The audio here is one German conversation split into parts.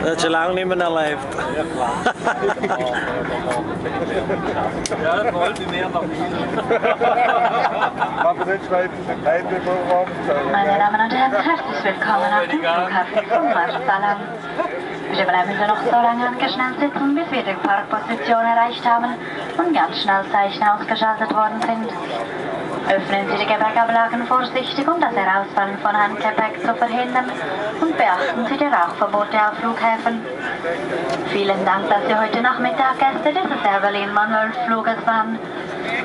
Dat je lang niet meer erlebt. Ja, das wollte ich mehr noch Meine Damen und Herren, herzlich willkommen auf dem Flughafen von Marsalam. Wir bleiben hier noch so lange angeschnallt sitzen, bis wir die Parkposition erreicht haben und ganz schnell Zeichen ausgeschaltet worden sind. Öffnen Sie die Gepäckablagen vorsichtig, um das Herausfallen von Handgepäck zu verhindern, und beachten Sie die Rauchverbote auf Flughäfen. Vielen Dank, dass Sie heute Nachmittag Gäste dieses Air Berlin Manuel-Fluges waren.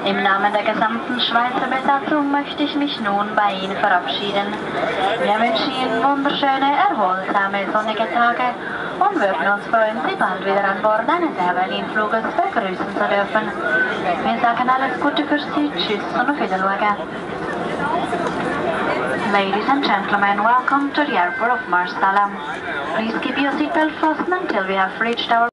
Im Namen der gesamten Schweizer Besatzung möchte ich mich nun bei Ihnen verabschieden. Wir wünschen Ihnen wunderschöne, erholsame, sonnige Tage und würden uns freuen, Sie bald wieder an Bord eines Air Berlin Fluges begrüßen zu dürfen. Wir sagen alles Gute für Sie, tschüss und auf Wiedersehen. Ladies and gentlemen, welcome to the airport of Marsalam. Please keep your seatbelt fastened until we have reached our